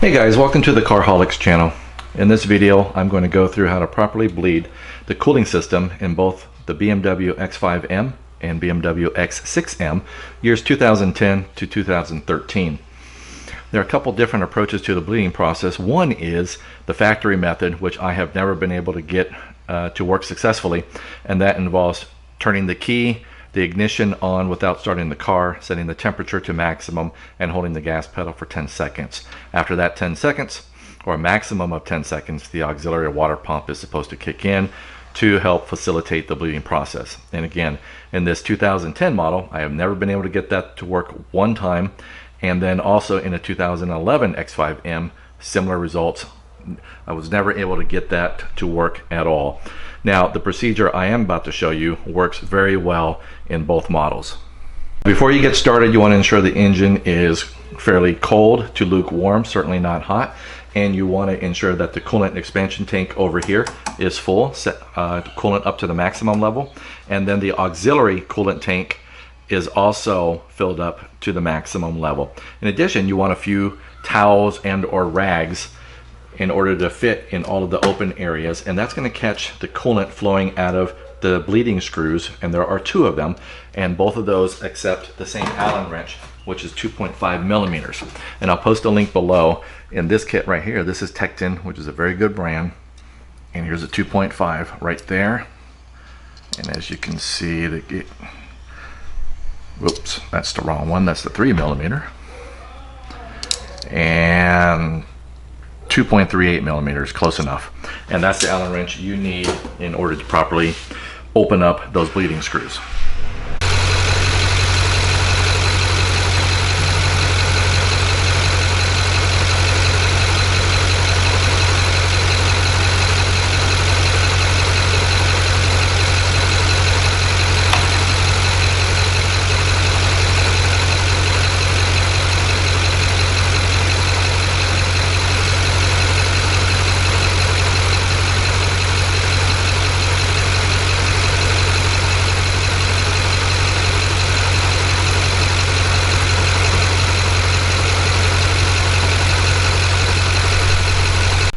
Hey guys, welcome to the Carholics channel. In this video, I'm going to go through how to properly bleed the cooling system in both the BMW X5M and BMW X6M years 2010 to 2013. There are a couple different approaches to the bleeding process. One is the factory method, which I have never been able to get to work successfully, and that involves turning the key, the ignition on without starting the car, setting the temperature to maximum, and holding the gas pedal for 10 seconds. After that 10 seconds, or a maximum of 10 seconds, the auxiliary water pump is supposed to kick in to help facilitate the bleeding process. And again, in this 2010 model, I have never been able to get that to work one time. And then also in a 2011 X5M, similar results. I was never able to get that to work at all. Now, the procedure I am about to show you works very well in both models. Before you get started, you want to ensure the engine is fairly cold to lukewarm, certainly not hot. And you want to ensure that the coolant expansion tank over here is full, set coolant up to the maximum level. And then the auxiliary coolant tank is also filled up to the maximum level. In addition, you want a few towels and or rags in order to fit in all of the open areas, and that's going to catch the coolant flowing out of the bleeding screws, and there are two of them, and both of those accept the same Allen wrench, which is 2.5 millimeters. And I'll post a link below. In this kit right here, this is Tecton, which is a very good brand, and here's a 2.5 right there. And as you can see, whoops, that's the wrong one, that's the 3 millimeter, and 2.38 millimeters, close enough. And that's the Allen wrench you need in order to properly open up those bleeding screws.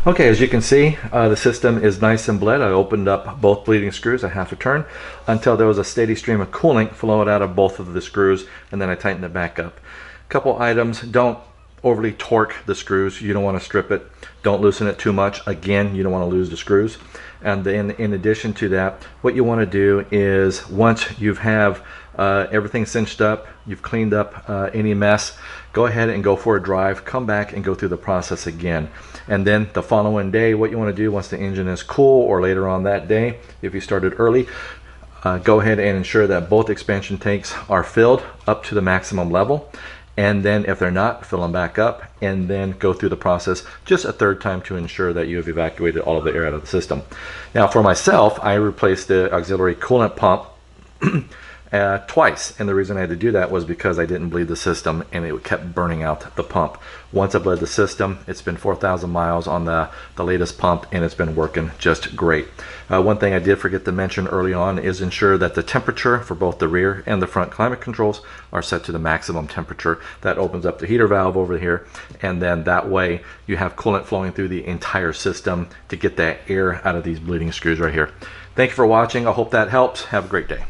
Okay, as you can see, the system is nice and bled. I opened up both bleeding screws a half a turn until there was a steady stream of coolant flowing out of both of the screws, and then I tightened it back up. Couple items: don't overly torque the screws. You don't want to strip it. Don't loosen it too much. Again, you don't want to lose the screws. And then in addition to that, what you want to do is, once you have everything cinched up, you've cleaned up any mess, go ahead and go for a drive, come back and go through the process again. And then the following day, what you want to do once the engine is cool, or later on that day, if you started early, go ahead and ensure that both expansion tanks are filled up to the maximum level. And then if they're not, fill them back up, and then go through the process just a third time to ensure that you have evacuated all of the air out of the system. Now for myself, I replaced the auxiliary coolant pump twice, and the reason I had to do that was because I didn't bleed the system and it kept burning out the pump. Once I bled the system, it's been 4,000 miles on the latest pump, and it's been working just great. One thing I did forget to mention early on is ensure that the temperature for both the rear and the front climate controls are set to the maximum temperature. That opens up the heater valve over here, and then that way you have coolant flowing through the entire system to get that air out of these bleeding screws right here. Thank you for watching. I hope that helps. Have a great day.